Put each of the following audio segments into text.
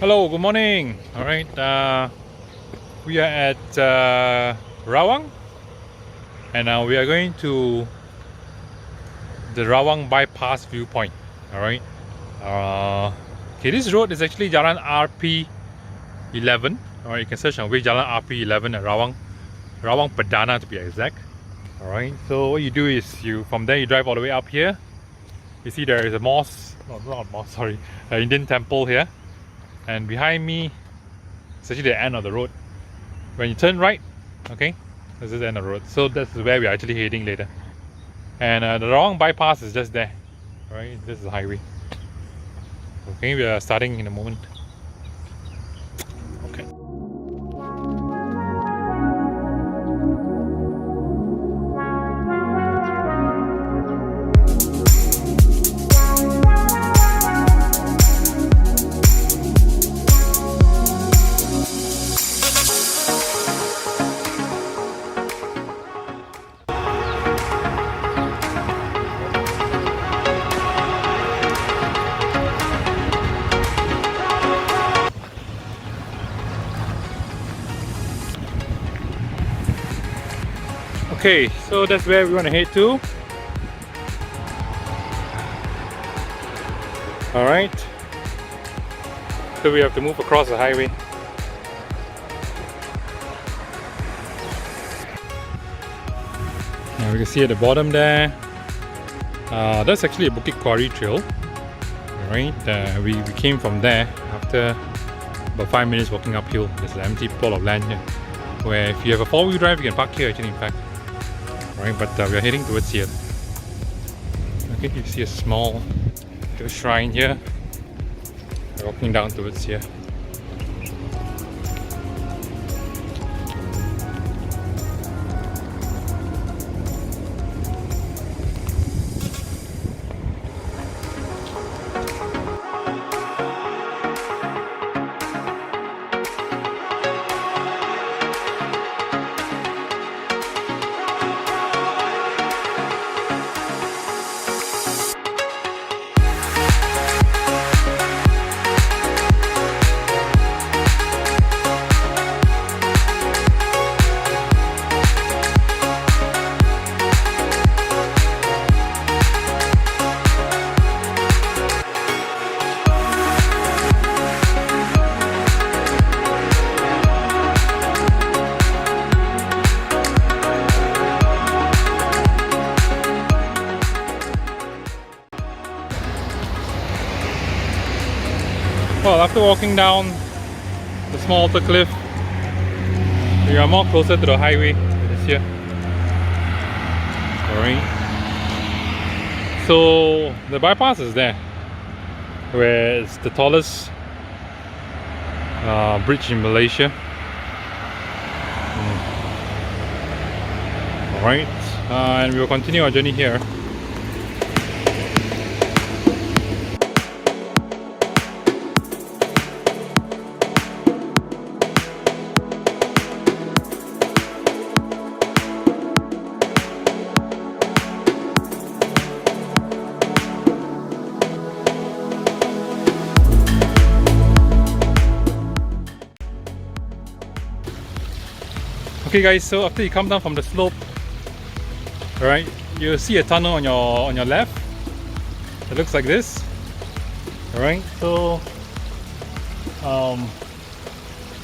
Hello, good morning. All right, we are at Rawang, and we are going to the Rawang Bypass Viewpoint. All right. Okay, this road is actually Jalan RP11. All right, you can search on which Jalan RP11 at Rawang Perdana to be exact. All right. So what you do is from there you drive all the way up here. You see there is a mosque, not mosque, sorry, an Indian temple here. And behind me, it's actually the end of the road. When you turn right, okay, this is the end of the road. So that's where we're actually heading later. And the Rawang bypass is just there. Right, this is the highway. Okay, we are starting in a moment. Okay. Okay, so that's where we want to head to. Alright. So we have to move across the highway. Now we can see at the bottom there, that's actually a Bukit Kuari Trail. Alright, we came from there after about 5 minutes walking uphill. There's an empty plot of land here, where if you have a 4-wheel drive, you can park here actually, in fact. Right, but we are heading towards here. Okay, you see a small little shrine here. We're walking down towards here. Well, after walking down the small altar cliff, we are more closer to the highway this year. Alright. So the bypass is there, where it's the tallest bridge in Malaysia. Alright, and we will continue our journey here. Okay guys, so after you come down from the slope, alright, you'll see a tunnel on your left. It looks like this. Alright, so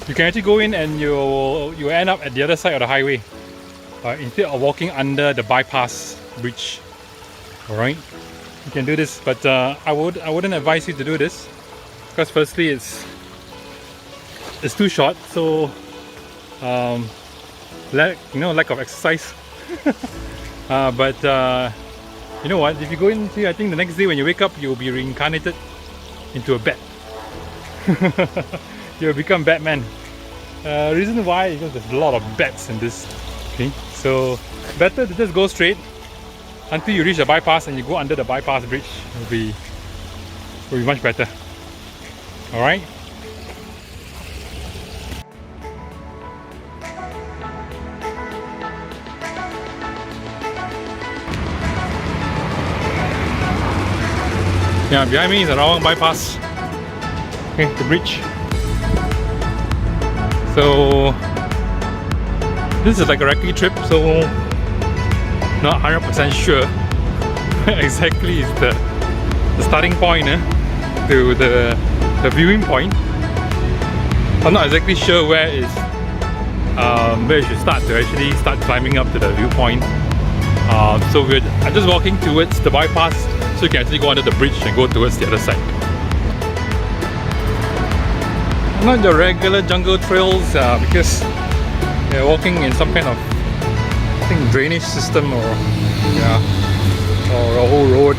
you can actually go in and you end up at the other side of the highway, instead of walking under the bypass bridge. Alright, you can do this, but I wouldn't advise you to do this, because firstly it's too short, so lack of exercise. But you know what, if you go in here, I think the next day when you wake up, you'll be reincarnated into a bat. You'll become Batman. Reason why is because there's a lot of bats in this. Okay, so better to just go straight until you reach the bypass and you go under the bypass bridge. Will be much better. Alright. Yeah, behind me is the Rawang Bypass. Okay, the bridge. So this is like a recce trip, so not 100% sure exactly is the starting point to the viewing point. I'm not exactly sure where you should start to actually start climbing up to the viewpoint. So I'm just walking towards the bypass, so you can actually go under the bridge and go towards the other side. Not the regular jungle trails because you're walking in some kind of, I think, drainage system or a whole road.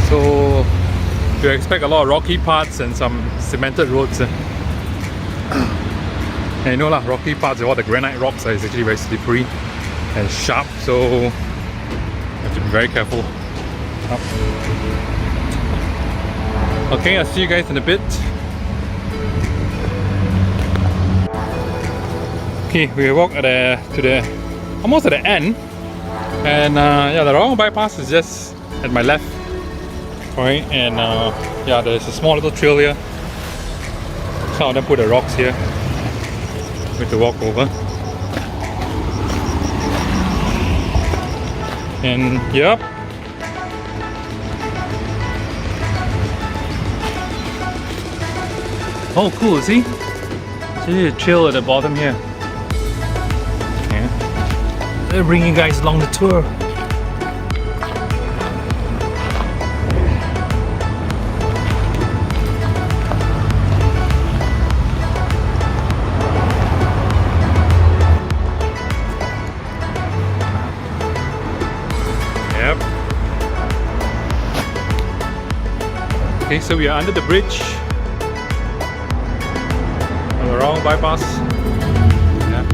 So you expect a lot of rocky parts and some cemented roads. And you know lah, rocky parts, all the granite rocks is actually very slippery and sharp, so you have to be very careful. Okay, I'll see you guys in a bit. Okay, we walk almost at the end, and yeah, the Rawang bypass is just at my left. Alright, and yeah, there's a small little trail here. Some of them put the rocks here. We have to walk over. And yep. Oh cool, see? See the trail at the bottom here. Yeah. They're bringing you guys along the tour. Okay, so we are under the bridge on the Rawang bypass. Yeah.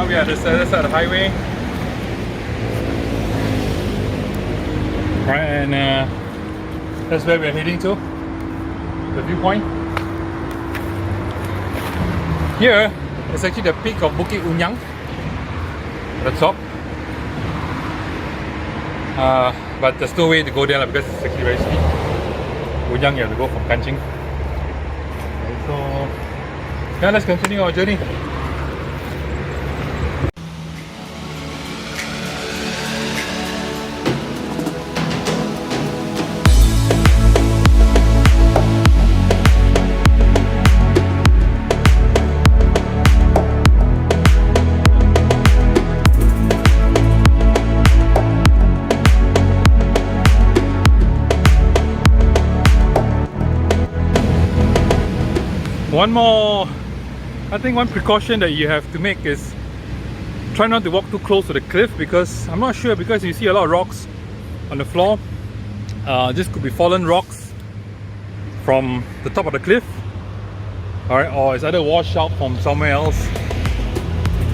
We are at this other side of the highway. Right, and that's where we're heading to, the viewpoint. Here is actually the peak of Bukit Unyang at the top. But there's no way to go there because it's actually very steep. Unyang, you have to go from Kanching. So yeah, let's continue our journey. One precaution that you have to make is try not to walk too close to the cliff, because I'm not sure, because you see a lot of rocks on the floor. This could be fallen rocks from the top of the cliff, alright, or it's either washed out from somewhere else.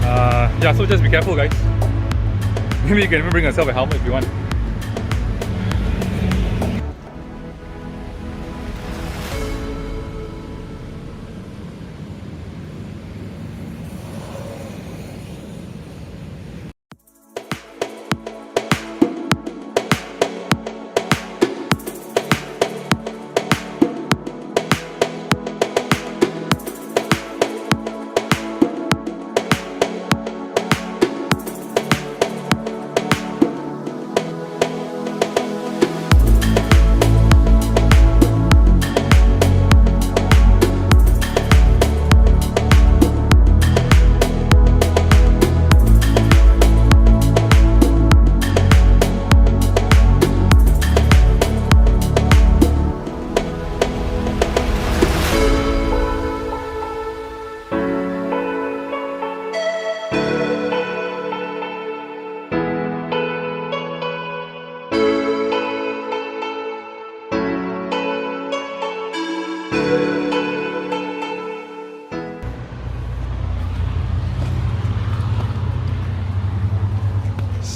Yeah, so just be careful, guys. Maybe you can even bring yourself a helmet if you want.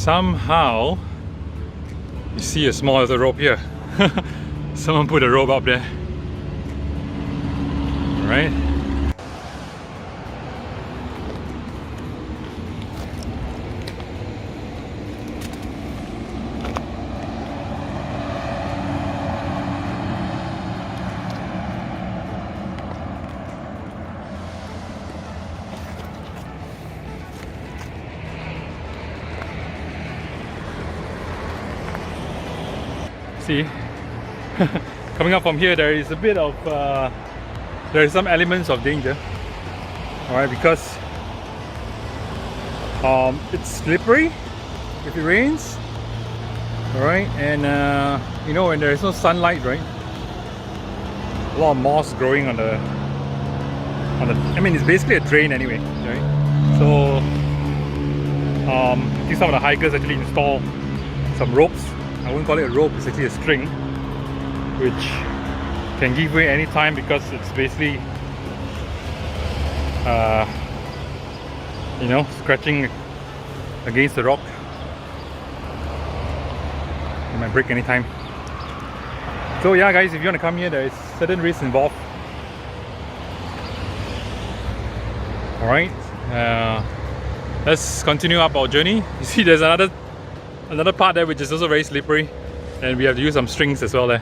somehow you see a small little rope here. Someone put a rope up there. Alright. See, coming up from here, there is a bit of there is some elements of danger. All right, because it's slippery if it rains. All right, and you know, when there is no sunlight, right? A lot of moss growing on the. I mean, it's basically a drain anyway, right? So I think some of the hikers actually install some ropes. I wouldn't call it a rope, it's actually a string, which can give way anytime because it's basically you know, scratching against the rock. It might break anytime. So yeah guys, if you want to come here, there is certain risks involved. Alright, let's continue up our journey. You see there's another part there which is also very slippery, and we have to use some strings as well there.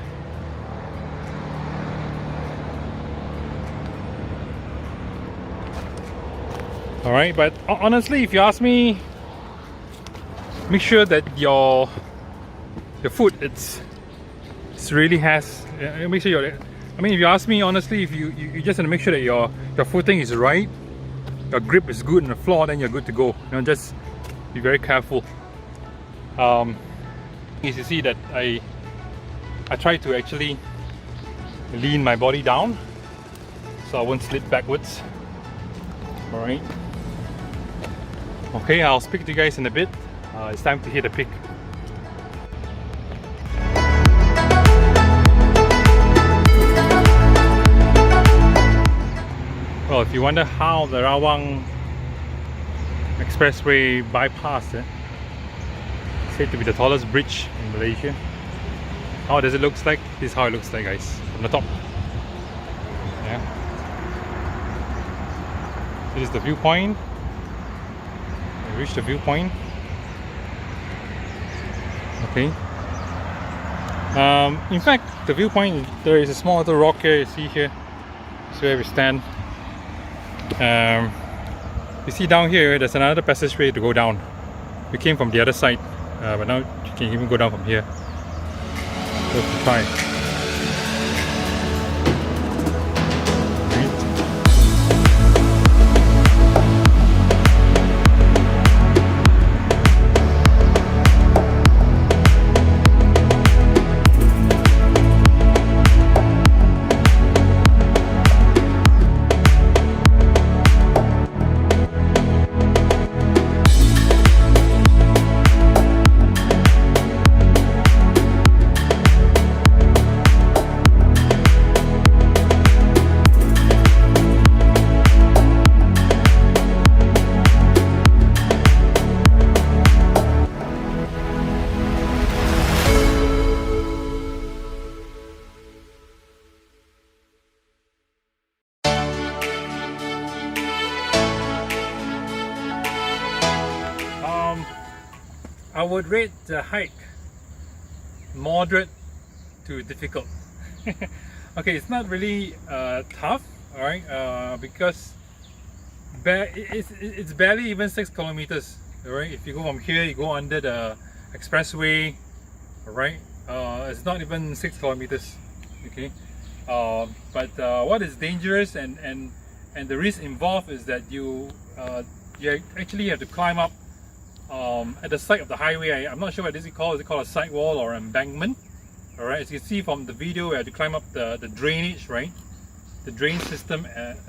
Alright, but honestly, if you ask me, make sure that your foot it's really has, make sure I mean, if you ask me honestly, if you just want to make sure that your footing is right, your grip is good on the floor, then you're good to go. You know, just be very careful. You see that I try to actually lean my body down so I won't slip backwards. Alright. Okay, I'll speak to you guys in a bit. It's time to hit the peak. Well, if you wonder how the Rawang Expressway bypass said to be the tallest bridge in Malaysia, how does it look like? This is how it looks like, guys, from the top. Yeah. This is the viewpoint. We reached the viewpoint. Okay. In fact, the viewpoint, there is a small little rock here. You see here. That's where we stand. You see down here, there's another passageway to go down. We came from the other side, but now you can even go down from here. So let's try. I would rate the hike moderate to difficult. Okay, it's not really tough, alright, because it's barely even 6 kilometers. Alright, if you go from here, you go under the expressway, alright, it's not even 6 kilometers. Okay, but what is dangerous and the risk involved is that you actually have to climb up at the side of the highway. I'm not sure what this is called. Is it called a sidewall or embankment? Alright, as you can see from the video, we have to climb up the drainage, right? The drain system at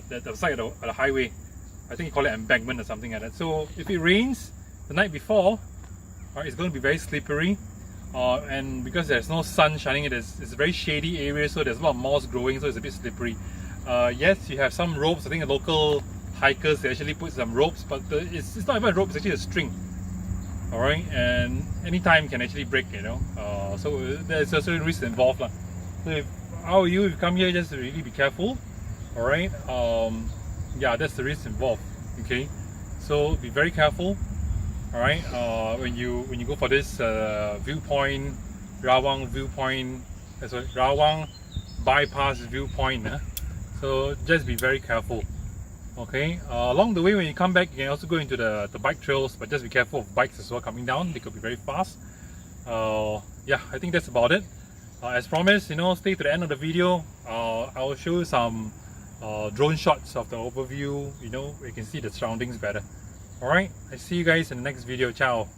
the side of the highway. I think you call it embankment or something like that. So if it rains the night before, it's going to be very slippery. And because there's no sun shining, it's a very shady area, so there's a lot of moss growing, so it's a bit slippery. Yes, you have some ropes. I think the local hikers, they actually put some ropes, but it's not even a rope, it's actually a string. all right, and anytime can actually break, so there's a certain risk involved lah. So if you come here, just really be careful, all right. Yeah, that's the risk involved. Okay, so be very careful, all right. When you go for this viewpoint, Rawang viewpoint, Rawang bypass viewpoint, so just be very careful. Okay, along the way when you come back, you can also go into the bike trails, but just be careful of bikes as well coming down. They could be very fast. Yeah, I think that's about it. As promised, stay to the end of the video. I will show you some drone shots of the overview. You can see the surroundings better. All right, I see you guys in the next video. Ciao.